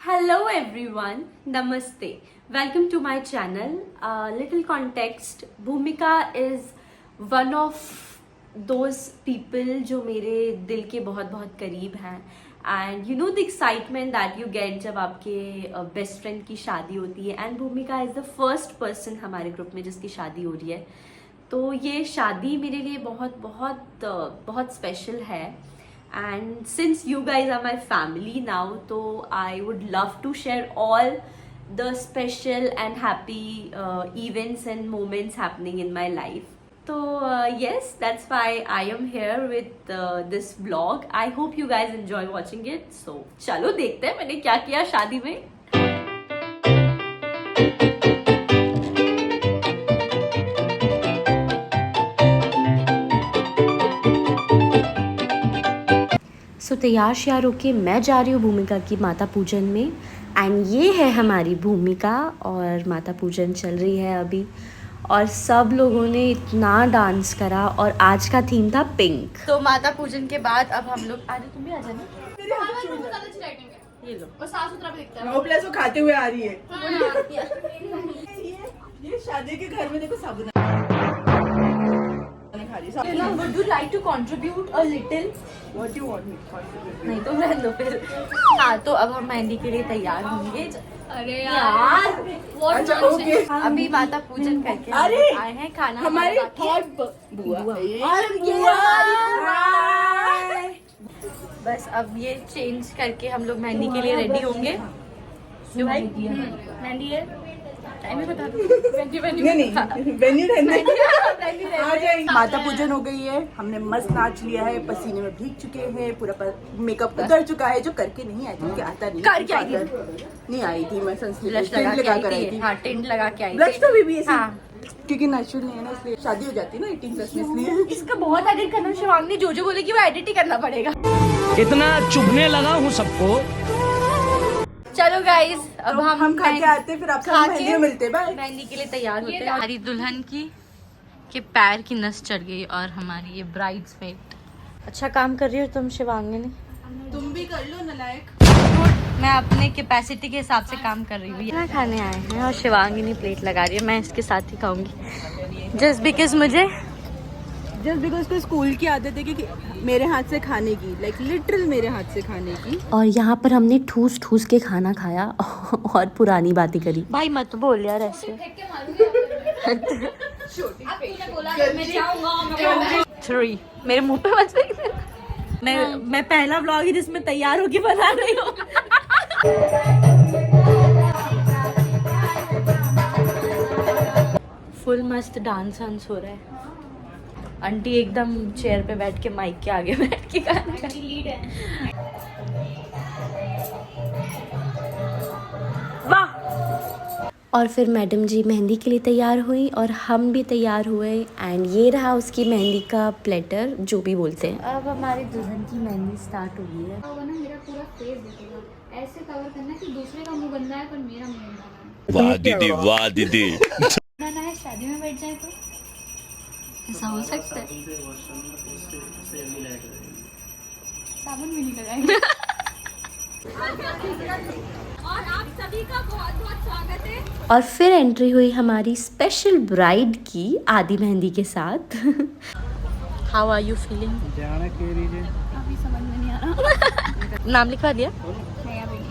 Hello everyone, Namaste. Welcome to my channel. Little context, Bhumika is one of those people जो मेरे दिल के बहुत बहुत करीब हैं. And you know the excitement that you get जब आपके best friend की शादी होती है. And Bhumika is the first person हमारे group में जिसकी शादी हो रही है. तो ये शादी मेरे लिए बहुत बहुत बहुत स्पेशल है. And since you guys are my family now, so I would love to share all the special and happy events and moments happening in my life. So yes, that's why I am here with this vlog. I hope you guys enjoy watching it. So चलो देखते हैं मैंने क्या किया शादी में. सो तैयार श्यार होके मैं जा रही हूँ भूमिका की माता पूजन में. एंड ये है हमारी भूमिका और माता पूजन चल रही है अभी. और सब लोगों ने इतना डांस करा और आज का थीम था पिंक. तो माता पूजन के बाद अब हम लोग आज तुम भी आ जाना. ये लो और साफ सुथरा भी दिखता है. प्लस वो खाते हुए आ रही है. ये शादी के घर में देखो साबुन. Would you like to contribute a little? What do you want me to contribute? नहीं तो रहने दो फिर. हाँ तो अब हम मेहंदी के लिए तैयार होंगे. अरे यार अच्छा ओके. अभी माता पूजन करके आए हैं. खाना हमारे थॉट बुआ. बस अब ये चेंज करके हम लोग मेहंदी के लिए रेडी होंगे. क्यों भाई मेहंदी है टाइम बता दो. माता पूजन हो गई है. हमने मस्त नाच लिया है. पसीने में भीग चुके हैं. पूरा मेकअप उतर चुका है. जो करके नहीं आई थी, आता नहीं करके आई नहीं आई थी. मैं ब्लश लगा के आई थी. हाँ टेंट लगा के आई थी. ब्लश तो भी ऐसे क्योंकि नेचुरल नहीं है ना, इसलिए शादी हो जाती है ना 18+ में, इसलिए इसका बहुत एडिट करना. शिवांगी जो बोलेगी वो एडिट ही करना पड़ेगा. इतना चुभने लगा हूँ सबको. चलो गाइस अब हम खा के आते फिर आपसे मेहंदी में मिलते. बाय. मेहंदी के लिए तैयार होते हैं. हमारी दुल्हन की के पैर की नस चढ़ गई और हमारी ये ब्राइड्समेड. अच्छा काम कर रही हो तुम शिवांगी ने. तुम भी कर लो नलायक. मैं अपने कैपेसिटी के हिसाब से काम कर रही हूँ. खाना खाने आए हैं और शिवांगी ने प्लेट लगा रही है. मैं इसके साथ ही खाऊंगी जस्ट बिकॉज को स्कूल की आदत है कि मेरे हाथ से खाने की, लाइक लिटरल मेरे हाथ से खाने की. और यहाँ पर हमने ठूस ठूस के खाना खाया और पुरानी बातें करी. भाई मत बोल यार ऐसे. मेरे मुंह पे मत. मैं पहला व्लॉग है जिसमें तैयार होके बना रही हूँ. फुल मस्त डांस हो रहा है. आंटी एकदम चेयर पे बैठ के माइक के आगे बैठ के गाना लीड है. वाह. और फिर मैडम जी मेहंदी के लिए तैयार हुई और हम भी तैयार हुए. एंड ये रहा उसकी मेहंदी का प्लेटर जो भी बोलते हैं. अब हमारी दुल्हन की मेहंदी स्टार्ट हो गई है. मेरा पूरा फेस दिखेगा. ऐसे कवर करना कि दूसरे का मुंह गंदा है पर मेरा मुंह गंदा है. वाह दीदी वाह दीदी. ना है शादी में बैठ जाए तो ऐसा हो सकता है. साबुन भी नहीं लगाएंगे. और आप सभी का बहुत बहुत स्वागत है. और फिर एंट्री हुई हमारी स्पेशल ब्राइड की आदि मेहंदी के साथ. How are you feeling? अभी समझ में नहीं आ रहा. नाम लिखवा दिया. नहीं अभी नहीं.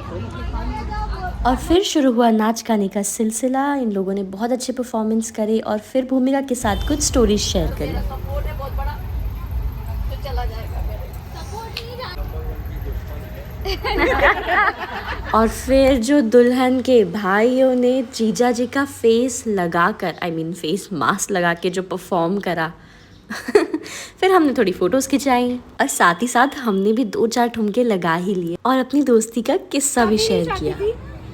और फिर शुरू हुआ नाच गाने का सिलसिला. इन लोगों ने बहुत अच्छे परफॉर्मेंस करे और फिर भूमिका के साथ कुछ स्टोरीज शेयर करी. सपोर्ट है बहुत बड़ा तो चला जाएगा. सपोर्ट नहीं. और फिर जो दुल्हन के भाइयों ने जीजा जी का फेस लगाकर फेस मास्क लगा के जो परफॉर्म करा. फिर हमने थोड़ी फोटोज खिंचाई और साथ ही साथ हमने भी 2-4 ठुमके लगा ही लिए और अपनी दोस्ती का किस्सा भी शेयर किया.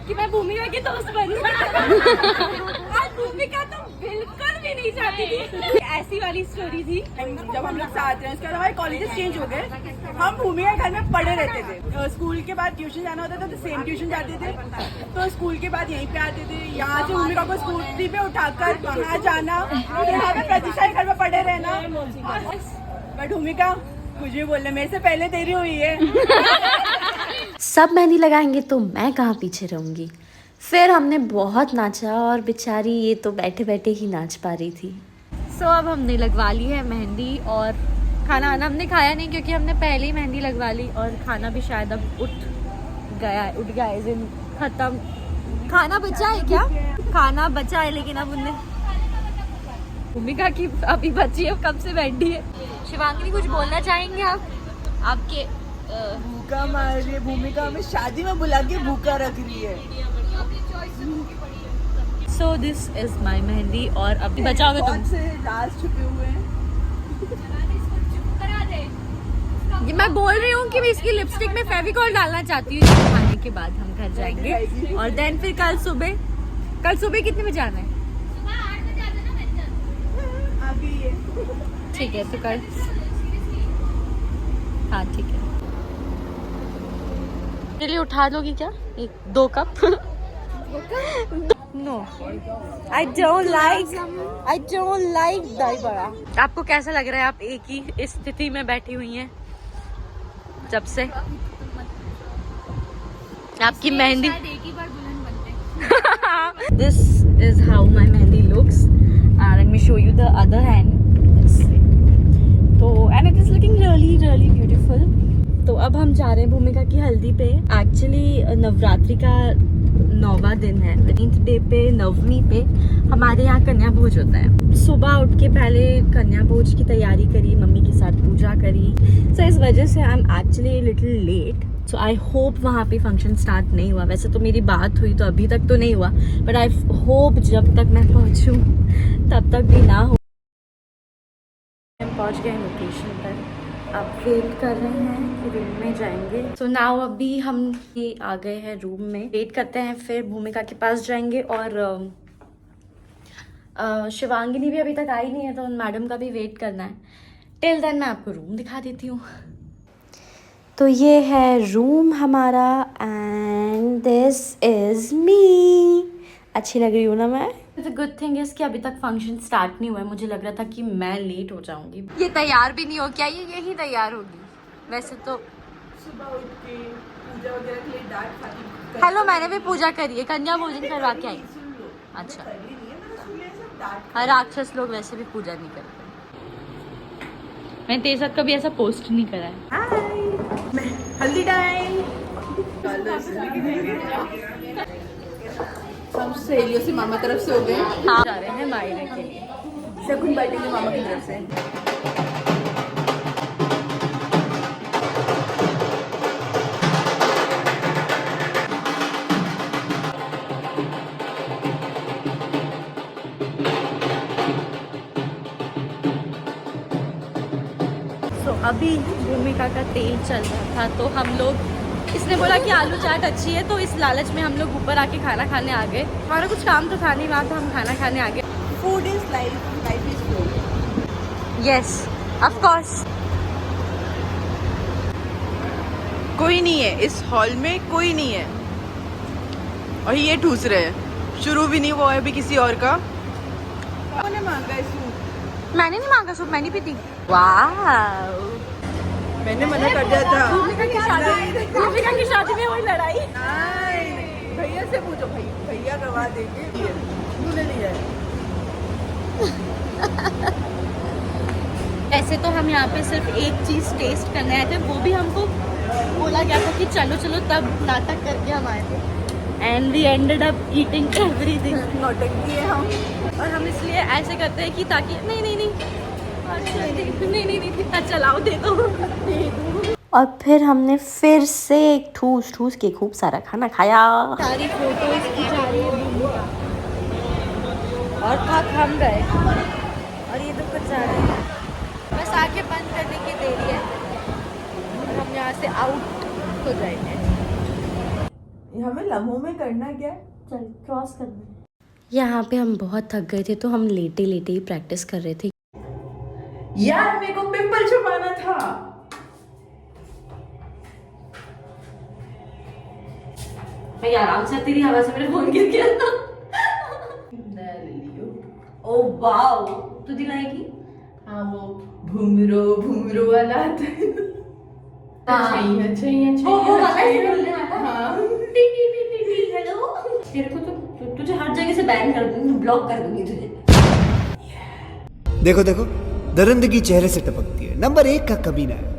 कि मैं भूमिका की दोस्त बन आज भूमिका तो बिल्कुल भी नहीं चाहती थी. ऐसी वाली स्टोरी थी जब हम लोग साथ रहे. उसके बाद हमारे कॉलेजेस चेंज हो गए. हम भूमिका घर में पढ़े रहते थे. स्कूल के बाद ट्यूशन जाना होता था तो सेम ट्यूशन जाते थे. तो स्कूल के बाद यहीं पे आते थे. यहाँ से भूमिका को स्कूटी पे उठाकर वहाँ जाना, यहाँ पे प्रतीक्षा के घर में पढ़े रहना. बट भूमिका कुछ भी बोलने मेरे से पहले तेरी हुई है. सब मेहंदी लगाएंगे तो मैं कहाँ पीछे रहूँगी। फिर हमने बहुत नाचा और बेचारी ये तो बैठे बैठे ही नाच पा रही थी। सो अब हमने लगवा ली है मेहंदी और खाना आना हमने खाया नहीं क्योंकि हमने पहले ही मेहंदी लगवा ली और खाना भी शायद अब उठ गया है दिन खत्म। खाना बचा है क्या? खाना बचा है लेकिन अब उनने भूमिका की अभी बची है, कब से बैठी है। शिवांगी कुछ बोलना चाहेंगे आप? आपके भूखा मार रही है भूमिका, हमें शादी में बुला के भूखा रख रही है। So this is my mehndi और अभी बचाओगे तुम? बहुत से राज छुपे हुए हैं। ये मैं बोल रही हूँ कि मैं इसकी लिपस्टिक में फेविकॉल डालना चाहती हूँ। खाने के बाद हम घर जाएंगे और देन फिर कल सुबह कितने बजे आना है? अभी ये ठीक है तो कल, हाँ ठीक है। मेरे लिए उठा दोगी क्या 2 cup? No, I don't like dahi bada. आपको कैसा लग रहा है? आप एक ही स्थिति में बैठी हुई हैं जब से आपकी mehndi. This is how my mehndi looks and let me show you the other hand. Let's see. तो and it is looking really beautiful. तो अब हम जा रहे हैं भूमिका की हल्दी पे। एक्चुअली नवरात्रि का 9वां दिन है। 9th डे पे, नवमी पे हमारे यहाँ कन्या भोज होता है। सुबह उठ के पहले कन्या भोज की तैयारी करी, मम्मी के साथ पूजा करी। सो इस वजह से I am actually little late. So I hope वहाँ पे फंक्शन स्टार्ट नहीं हुआ। वैसे तो मेरी बात हुई तो अभी तक तो नहीं हुआ, बट आई होप जब तक मैं पहुँचूँ तब तक भी ना हो। हम पहुँच गए लोकेशन पर, अब वेट कर रहे हैं कि रूम में जाएंगे। सो नाउ अभी हम ये आ गए हैं रूम में, वेट करते हैं, फिर भूमिका के पास जाएंगे। और शिवांगिनी भी अभी तक आई नहीं है तो उन मैडम का भी वेट करना है। टिल देन मैं आपको रूम दिखा देती हूँ। तो ये है रूम हमारा एंड दिस इज मी। अच्छी लग रही हूँ ना मैं? The good thing is कि अभी तक फंक्शन स्टार्ट नहीं हुआ है। मुझे लग रहा था कि मैं लेट हो जाऊंगी। ये तैयार भी नहीं हो क्या? ये यही तैयार होगी वैसे तो। सुबह उठ के पूजा वगैरह के लिए डांट खाती। हेलो, मैंने भी पूजा करी है, कन्या भोजन करवा के आई। अच्छा, हर राक्षस लोग वैसे भी पूजा नहीं करते। मैंने तेरे साथ कभी ऐसा पोस्ट नहीं करा है। हल्दी टाइम। हम सहेलियों से मामा तरफ से हो गए। हाँ, जा रहे हैं मायरे के लिए। शगुन बैठेंगे मामा की तरफ से। अभी भूमिका का तेल चल रहा था तो हम लोग, इसने बोला कि आलू चाट अच्छी है तो इस लालच में हम लोग ऊपर आके खाना खाने आ गए। हमारा कुछ काम तो था नहीं वहाँ, तो हम खाना खाने आ गए। Food is life, life is food. Yes of course. कोई नहीं है इस हॉल में, कोई नहीं है। और ये ठूस रहे हैं, शुरू भी नहीं हुआ है अभी किसी और का। कौन ने मांगा है सूप? मैंने नहीं मांगा सूप, मैंने पीती। वाह, मैंने मना कर दिया था। भूमिका की शादी में हुई लड़ाई। भैया से पूछो, भैया करवा देंगे। तूने लिया है। ऐसे तो हम यहाँ पे सिर्फ एक चीज टेस्ट करने आए थे, वो भी हमको बोला गया था कि चलो चलो, तब नाटक करके हम आए थे। And we ended up eating everything. नौटंकी है हम। और हम इसलिए ऐसे करते हैं कि ताकि नहीं अच्छा लाओ, दे दो। और फिर हमने फिर से एक ठूस के खूब सारा खाना खाया। सारी फोटोज खिंचा रही है और थक हम गए और ये तो कुछ जा रहे हैं। बस आंखें बंद करने की देरी है और हम यहाँ से आउट हो जाएंगे। हमें लम्हों में करना क्या है? चल क्रॉस करना। यहाँ पे हम बहुत थक गए थे तो हम लेटे ही प्रैक्टिस कर रहे थे। यार मेरे को पिंपल छुपाना था। मैं आराम से, तेरी हवा से मेरा फोन गिर गया। ओ वाओ, तू दिलाएगी? हाँ, वो भूमरो वाला आता है। तेरे को तो तुझे हर जगह से बैन कर दूंगी, ब्लॉक कर दूंगी तुझे। देखो देखो दरिंदगी चेहरे से टपकती है, नंबर 1 का कमीना है।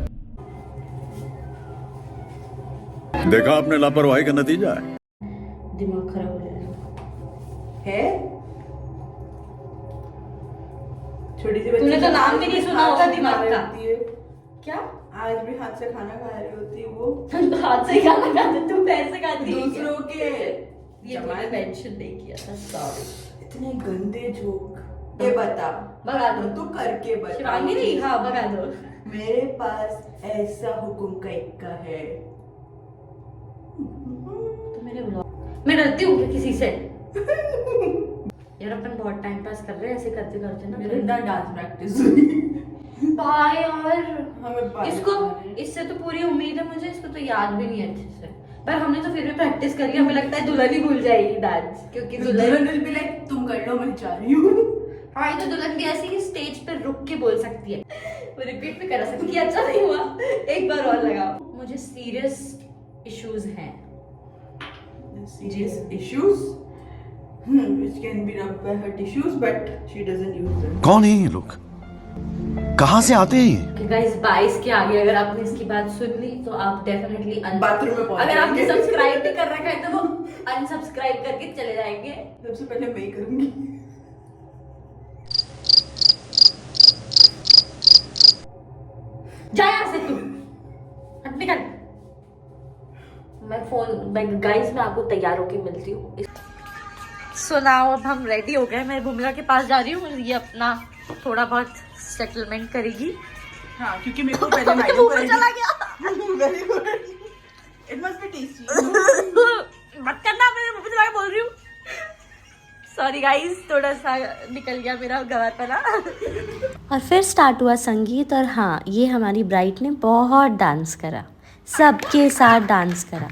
देखा आपने लापरवाही का नतीजा है। दिमाग खराब हो जाएगा। है छोटी सी तूने तो नाम भी नहीं सुना होगा दिमाग का। क्या आज भी हाथ से खाना खा रही होती है वो, हाथ से खाना खाते, तू पैसे खाती है क्या? दूसरों के। ये मैंने मेंशन नहीं किया था, सॉरी। इतने गंदे जोक। ये बता, बता दो। तू करके बता। शिवांगी नहीं, हाँ बता दो। मेरे पास ऐसा हुक्म का इक्का है। तो मेरे ब्लॉग मैं डरती हूँ क्या किसी से? यार अपन बहुत टाइम पास कर रहे हैं ऐसे करते करते ना। मेरे डांस प्रैक्टिस हुई। भाई यार हमें बात इसको, करनी है। इससे तो पूरी उम्मीद है मुझे, इसको तो याद भी नहीं है अच्छे से, पर हमने तो फिर भी प्रैक्टिस करी। हमें लगता है दुल्हन ही भूल जाएगी डांस, क्योंकि दुल्हन भी लाइक तुम कर लो, मैं जा रही हूँ। हाँ ये तो दुल्हन भी ऐसी ही स्टेज पे रुक के बोल सकती है, वो रिपीट भी कर सकती है। अच्छा नहीं हुआ, एक बार और लगाओ। मुझे सीरियस इश्यूज हैं। Serious issues, which can be rubbed by her tissues, but she doesn't use them. कौन है ये लोग, कहाँ से आते हैं ये? कि गाइस 22 के आगे अगर आपने इसकी बात सुन ली तो आप डेफिनेटली बाथरूम में पहुंच अगर आपने जाएंगे। सब्सक्राइब भी कर रखा है तो वो अनसब्सक्राइब करके चले जाएंगे। सबसे पहले मैं ही करूंगी। जा यहाँ से तू, हट निकल। मैं गाइस मैं आपको तैयार होके मिलती हूँ। सो नाउ अब हम रेडी हो गए, मैं भूमिका के पास जा रही हूँ। ये अपना थोड़ा बहुत सेटलमेंट करेगी। हाँ, क्योंकि मेरे को पहले मालूम मुंह में चला गया। Very good, it must be tasty. मत करना, मेरे मुंह पे चला के बोल रही हूँ। सॉरी गाइस, थोड़ा सा निकल गया मेरा गवारपना। और फिर स्टार्ट हुआ संगीत, और हाँ ये हमारी ब्राइड ने बहुत डांस करा, सबके साथ डांस करा।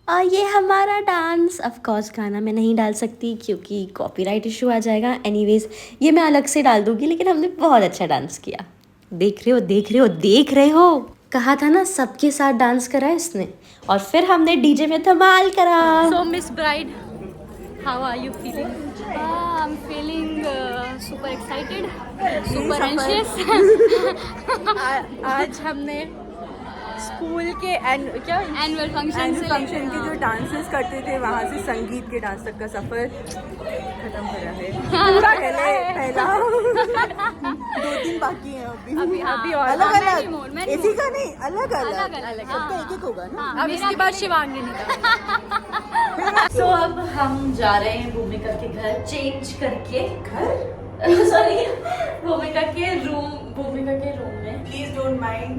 और ये हमारा डांस, ऑफ कोर्स गाना मैं नहीं डाल सकती क्योंकि कॉपीराइट इशू आ जाएगा। एनीवेज ये मैं अलग से डाल दूंगी, लेकिन हमने बहुत अच्छा डांस किया। देख रहे हो देख रहे हो देख रहे हो, कहा था ना सबके साथ डांस करा इसने। और फिर हमने डीजे में धमाल करा। So miss bride, how are you feeling? I'm feeling super excited, super anxious. आज हमने स्कूल के Annual function से फंक्शन के जो डांसेस करते थे वहाँ से संगीत के डांस तक का सफर खत्म करा है। पूरा पहले पहला 2-3 बाकी हैं अभी और अलग अलग, इसी का नहीं, अलग अलग सबका एक एक होगा ना। अब इसके बाद शिवांगी निकल। सो अब हम जा रहे हैं भूमिका के घर चेंज करके। सॉरी, भूमिका के रूम में। प्लीज डोंट माइंड,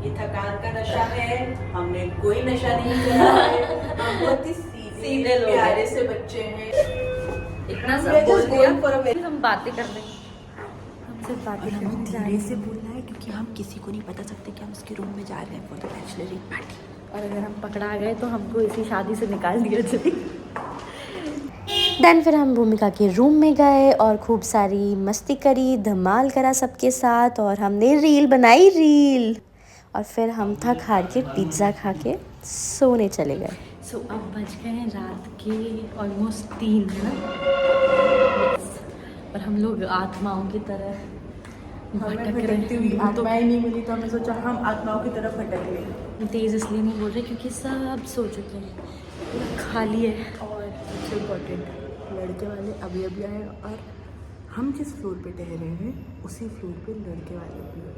ये थकान का नशा है, हमने कोई नशा नहीं किया है। हम बहुत ही सीधे लोग हैं। प्यारे से बच्चे हैं। इतना सब We're बोल just दिया, going for a very- हम बातें कर रहे हैं। हम सिर्फ बातें कर रहे हैं। धीरे से बोलना है क्योंकि हम किसी को नहीं बता सकते कि हम उसके रूम में जा रहे हैं फॉर द बैचलर पार्टी। और अगर हम पकड़ा गए तो हमको इसी शादी से निकाल दिया जाए। देन फिर हम भूमिका के रूम में गए और खूब सारी मस्ती करी, धमाल करा सबके साथ, और हमने रील बनाई रील। और फिर हम थक हार के पिज़्ज़ा खा के सोने चले गए। सो अब बज गए हैं रात के ऑलमोस्ट 3 है ना। और हम लोग आत्माओं की तरह भटक रहे हैं। आत्माएं नहीं मिली तो हमने सोचा हम आत्माओं की तरफ भटक गए। तेज़ इसलिए नहीं बोल रहे क्योंकि सब सो चुके हैं, पूरा खाली है। और सबसे इम्पोर्टेंट, लड़के वाले अभी अभी आए और हम जिस फ्लोर पे ठहरे हैं उसी फ्लोर पे लड़के वाले भी हैं,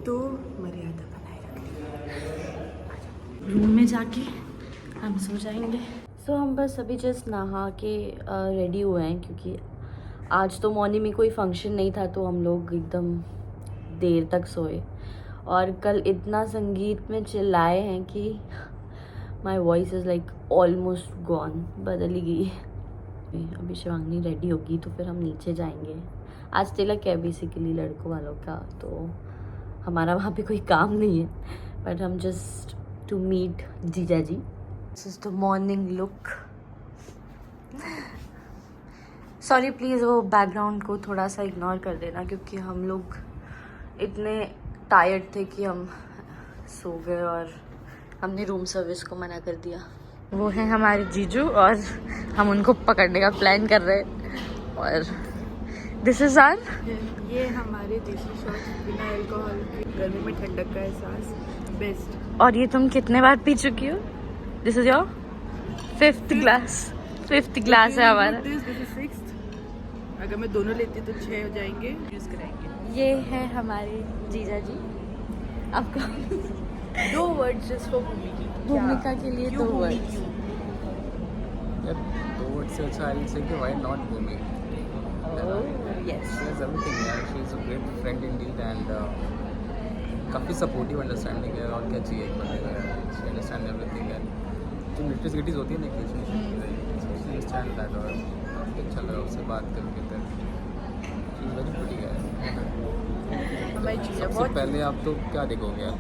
तो मर्यादा बनाए रखनी। रूम में जाके हम सो जाएंगे। सो हम बस अभी जस्ट नहा के रेडी हुए हैं क्योंकि आज तो मॉर्निंग में कोई फंक्शन नहीं था, तो हम लोग एकदम देर तक सोए। और कल इतना संगीत में चिल्लाए हैं कि my voice is like almost gone, बदल ही गई। अभी शिवांगी रेडी होगी तो फिर हम नीचे जाएंगे। आज तिलक है बेसिकली लड़कों वालों का, तो हमारा वहाँ पे कोई काम नहीं है, बट हम जस्ट टू मीट जीजा ji. This is the morning look. Sorry please वो बैकग्राउंड को थोड़ा सा इग्नोर कर देना क्योंकि हम लोग इतने टायर्ड थे कि हम सो गए और हमने रूम सर्विस को मना कर दिया। वो है हमारे जीजू और हम उनको पकड़ने का प्लान कर रहे हैं। और दिस इज आर, ये हमारे देसी शॉट बिना अल्कोहल के, गर्मी में ठंडक का एहसास, बेस्ट। और ये तुम कितने बार पी चुकी हो? This is your fifth glass है हमारा। This is sixth. अगर मैं दोनों लेती तो 6 हो जाएंगे। यूज कराएंगे। ये है हमारे जीजा जी। आपका 2 वर्ड्स जस्ट फॉर भूमिका के लिए 2 वर्ड। दो वर्ड से अच्छा आई से कि why not Bhumi. Yes, she is everything यार, she is a great friend indeed and काफ़ी सपोर्टिव अंडरस्टैंडिंग है। और क्या चाहिए एक बंदे का, शी अंडरस्टैंड एवरीथिंग। एंड जो लिटरेसिटीज होती है ना रिलेशनशिप अंडरस्टैंड दैट। और अच्छा लगा उससे बात करके। शी इज वेरी प्रीटी गाय। हमारी चीज़ें सबसे बहुत पहले आप तो क्या देखोगे आप,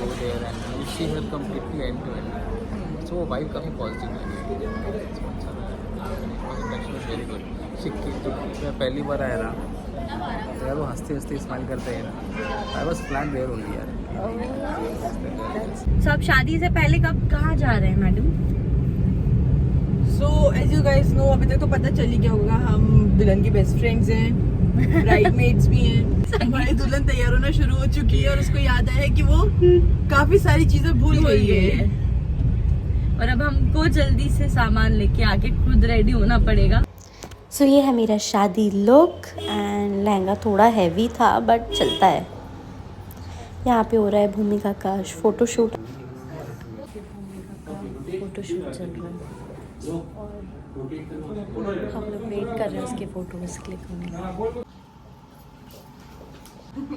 go there and she has completely end to end. So वो vibe काफ़ी पॉजिटिव लगी। अच्छा लगा, इंटरेक्शन वाज वेरी गुड। शिक्की जब मैं पहली बार आया ना तो यार वो हंसते हंसते स्माइल करते हैं ना, I was flat there only यार। सो आप शादी से पहले कहाँ जा रहे हैं madam? So as you guys know, अभी तक तो पता चल ही गया होगा, हम दुल्हन की बेस्ट फ्रेंड्स हैं, ब्राइडमेड्स भी हैं। हमारी दुल्हन तैयार होना शुरू हो चुकी है और उसको याद आया कि वो काफी सारी चीजें भूल गई है। और अब हमको जल्दी से सामान लेके आके खुद रेडी होना पड़ेगा। सो ये है मेरा शादी लुक एंड लहंगा थोड़ा हैवी था बट चलता है। यहाँ पे हो रहा है भूमिका का फोटोशूट चल रहा है और हम लोग वेट कर रहे हैं उसके फोटोज क्लिक होने का।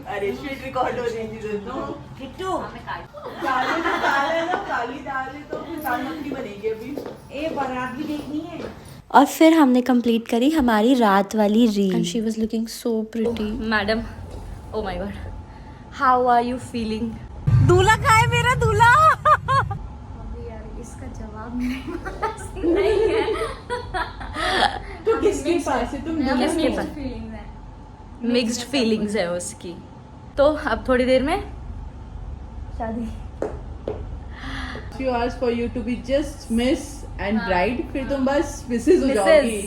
अरे स्ट्रीट रिकॉर्ड हो रही थी तो किट्टू दाल ना, काली दाल है तो फिर दाल मखनी बनेगी। अभी ए बारात भी देखनी है। और फिर हमने कंप्लीट करी हमारी रात वाली reel and she was looking so pretty. Madam, oh my god, how are you feeling? दूल्हा कहाँ है मेरा दूल्हा? इसका जवाब नहीं है। तो किसके पास है? तुम किसके पास? मिक्स्ड फीलिंग्स है उसकी। तो अब थोड़ी देर में शादी। She asked for you to be just miss and bride, फिर तुम बस मिसेस हो जाओगी।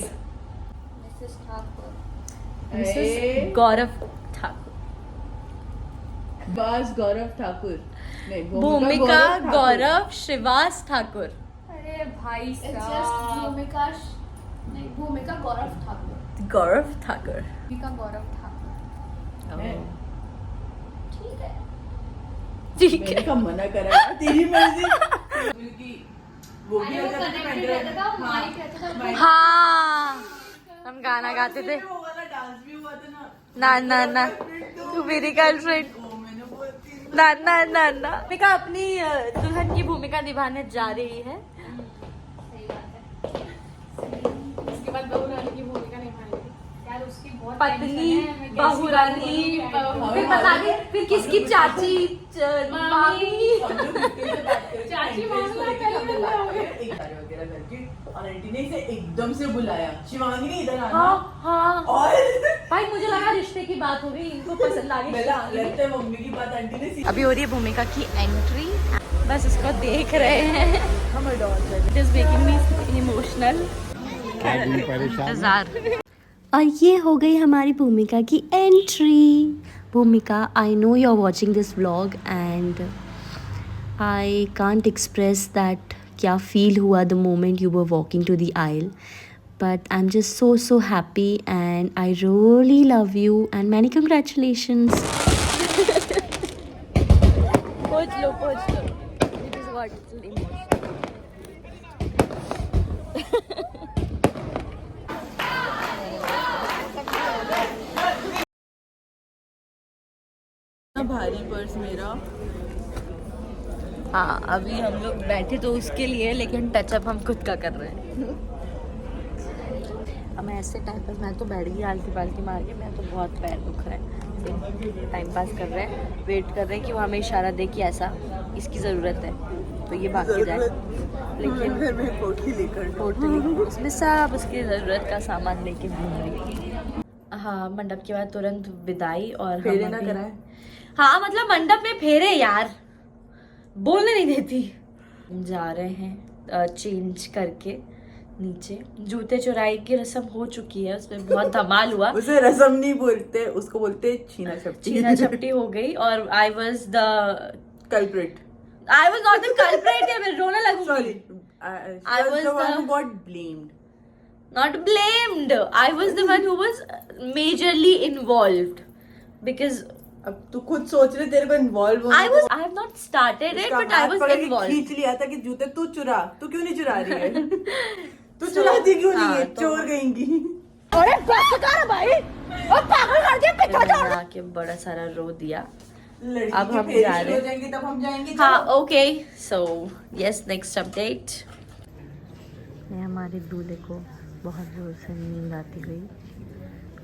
मिसेस गौरव ठाकुर। बस गौरव ठाकुर नहीं, भूमिका गौरव श्रीवास ठाकुर। अरे भाई साहब, भूमिका गौरव ठाकुर। गौरव ठाकुर। भूमिका गौरव ठाकुर। ठीक है। ठीक मैंने है। कब मना करा यार, तेरी मर्जी। वो भी अरे वो अगर कनेक्ट पेन भी ड्राइव- रहता था, माइक रहता था। हाँ, हम गाना गाते थे। वो वाला डांस भी हुआ था ना। ना ना ना, तू मेरी गर्लफ्रेंड। ओ, मैंने बोलती ना ना ना ना। भूमिका अपनी दुल्हन की भूमिका निभाने जा रही है। सही बात है। उसके बाद बहू रानी की भूमिका निभाएंगे। यार उसकी बहुत पत्नी, टेंशन है, मैं कैसी बहू रानी, बहू- फिर बता दे फिर किसकी चाची, मामी। चाची मामी एक गाड़ी वगैरह करके और आंटी ने इसे एकदम से बुलाया, शिवांगी ने इधर आना। हाँ हाँ और भाई, मुझे लगा रिश्ते की बात हो गई, इनको पसंद आ गई। लगता है मम्मी की बात आंटी ने अभी हो रही है भूमिका की एंट्री, बस इसको देख रहे हैं। It is making me emotional. इंतजार। और ये हो गई हमारी भूमिका की entry. Bhumika, I know you are watching this vlog and I can't express that क्या फील हुआ the moment you were walking to the aisle, but I am just so happy and I really love you and many congratulations. पहुंच लो। It is what emotion. भारी purse मेरा। हाँ, अभी हम लोग बैठे तो उसके लिए, लेकिन टचअप हम खुद का कर रहे हैं। अब मैं ऐसे टाइम पास, मैं तो बैठ गई आलती पालती मार के, मैं तो बहुत पैर दुख रहा है। टाइम पास कर रहे हैं, वेट कर रहे हैं कि वो हमें इशारा दे कि ऐसा इसकी ज़रूरत है तो ये भाग के जाए। लेकिन घर में पोटली लेकर टोटली उसमें सब उसकी ज़रूरत का सामान लेके घूम रही है। हाँ, मंडप के बाद तुरंत विदाई और फेरे हम ना अभी- कराए। हाँ मतलब मंडप में फेरे यार, बोलने नहीं देती। जा रहे हैं चेंज करके नीचे। जूते चुराई की रस्म हो चुकी है, उसमें बहुत धमाल हुआ। उसे रस्म नहीं बोलते, उसको बोलते छीना झपटी। छीना झपटी हो गई और I was the culprit. I was not the culprit. मैं रोने लगूंगी। Sorry, I was the one the- who got blamed. Not blamed. I was the one who was majorly involved because अब तू खुद सोच रहे तेरे को involve I have not started it, but I was involved. खींच लिया था कि जूते तू चुरा, तू क्यों नहीं चुरा रही है? तू चुराती क्यों नहीं है? चोर कहेंगी। मैंने आके बड़ा सारा रो दिया। अब हम जा रहे हैं। हो जाएंगे तब हम जाएंगे। हाँ okay, so yes, next update. हमारे दूल्हे को बहुत जोर से नींद आती गई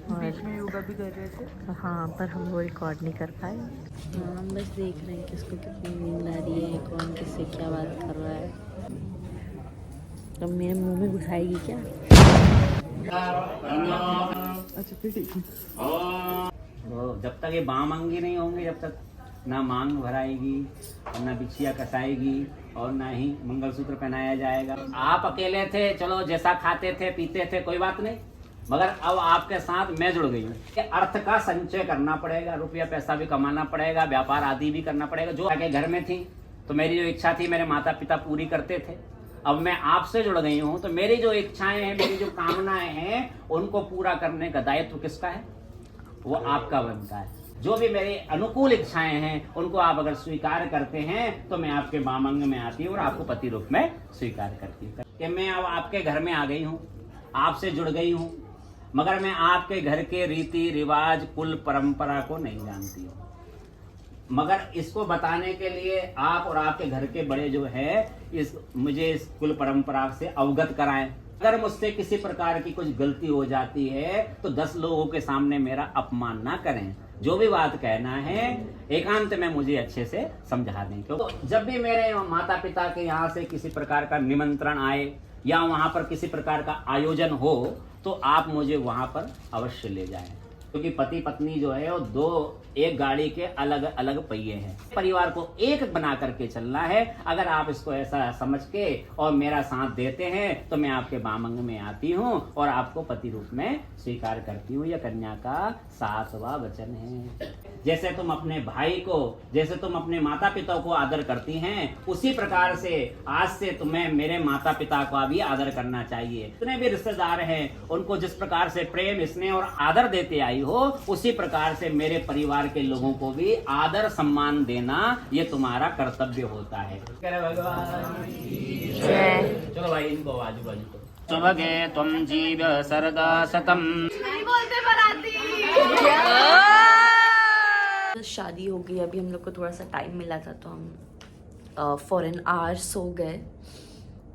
बीच में योगा भी कर रहे थे। हाँ, पर हम वो रिकॉर्ड नहीं कर पाए। हम बस देख रहे हैं किसको कितनी नींद आ रही है, कौन किससे क्या बात कर रहा है। तो मेरे मुंह में घुसाएगी क्या? अच्छा फिर ठीक है। तो जब तक ये बामंगी नहीं होंगे, जब तक ना मांग भराएगी और ना बिछिया कसाएगी और ना ही मंगलसूत्र पहनाया जाएगा। आप अकेले थे, चलो जैसा खाते थे पीते थे कोई बात नहीं, मगर अब आपके साथ मैं जुड़ गई हूँ। अर्थ का संचय करना पड़ेगा, रुपया पैसा भी कमाना पड़ेगा, व्यापार आदि भी करना पड़ेगा। जो आगे घर में थी तो मेरी जो इच्छा थी मेरे माता पिता पूरी करते थे, अब मैं आपसे जुड़ गई हूँ तो मेरी जो इच्छाएं हैं, मेरी जो कामनाएं हैं, उनको पूरा करने का दायित्व किसका है? वो आपका बनता है। जो भी मेरी अनुकूल इच्छाएं हैं उनको आप अगर स्वीकार करते हैं तो मैं आपके मामंग में आती हूँ और आपको पति रूप में स्वीकार करती हूँ कि मैं अब आपके घर में आ गई हूँ, आपसे जुड़ गई हूँ, मगर मैं आपके घर के रीति रिवाज कुल परंपरा को नहीं जानती हूँ। मगर इसको बताने के लिए आप और आपके घर के बड़े जो है मुझे इस कुल परंपरा से अवगत कराएं। अगर मुझसे किसी प्रकार की कुछ गलती हो जाती है तो 10 लोगों के सामने मेरा अपमान ना करें। जो भी बात कहना है एकांत में मुझे अच्छे से समझा दें। तो जब भी मेरे माता पिता के यहाँ से किसी प्रकार का निमंत्रण आए या वहाँ पर किसी प्रकार का आयोजन हो तो आप मुझे वहाँ पर अवश्य ले जाएं, क्योंकि पति पत्नी जो है वो एक गाड़ी के अलग अलग पहिए हैं। परिवार को एक बना करके चलना है। अगर आप इसको ऐसा समझ के और मेरा साथ देते हैं तो मैं आपके बामंग में आती हूँ और आपको पति रूप में स्वीकार करती हूँ। यह कन्या का 7वां वचन है। जैसे तुम अपने भाई को, जैसे तुम अपने माता पिता को आदर करती हैं, उसी प्रकार से आज से तुम्हें मेरे माता पिता का भी आदर करना चाहिए। जितने भी रिश्तेदार हैं उनको जिस प्रकार से प्रेम स्नेह और आदर देते आई हो, उसी प्रकार से मेरे परिवार के लोगों को भी आदर सम्मान देना ये तुम्हारा कर्तव्य होता है। भगवान चलो भाई इनको आजू बाजू को सुभगे तुम जीव सर्गा शतम। शादी हो गई, अभी हम लोग को थोड़ा सा टाइम मिला था तो हम फॉर एन आवर सो गए।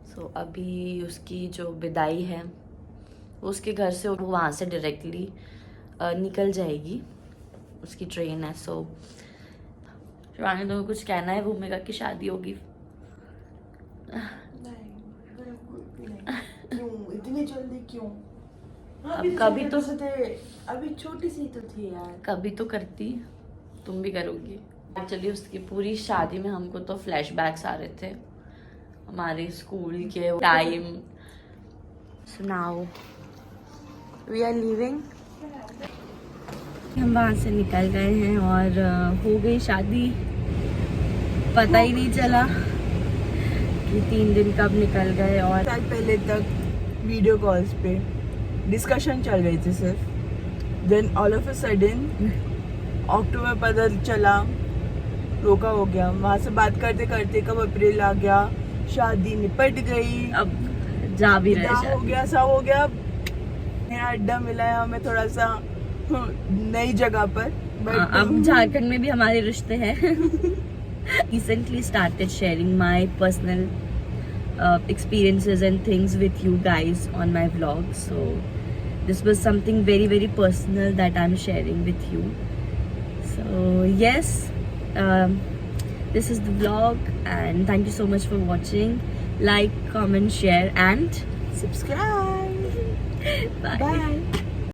सो अभी उसकी जो विदाई है उसके घर से, वो वहाँ से डायरेक्टली निकल जाएगी, उसकी ट्रेन है। सो शिवानी तुम्हें कुछ कहना है? भूमिका की शादी होगी। क्यों इतनी जल्दी क्यों? अब कभी तो अभी छोटी सी तो थी यार। कभी तो करती, तुम भी करोगी। एक्चुअली उसकी पूरी शादी में हमको तो फ्लैशबैक्स आ रहे थे हमारे स्कूल के time. So now we are leaving. हम वहाँ से निकल गए हैं और हो गई शादी। पता ही नहीं चला कि 3 दिन कब निकल गए। और साल पहले तक वीडियो कॉल्स पे डिस्कशन चल रही थी सिर्फ, then all of a sudden October पता चला, रोका हो गया। वहाँ से बात करते करते कब अप्रैल आ गया, शादी निपट गई, अब जा भी रहे हो गया, सब हो गया। नया अड्डा मिला है हमें थोड़ा सा नई जगह पर। अब झारखंड में भी हमारे रिश्ते हैं। Recently started sharing my personal experiences and things with you guys on my vlog. So this was something very very personal that I'm sharing with you. So yes, this is the vlog and thank you so much for watching. Like, comment, share and subscribe. bye. Bye.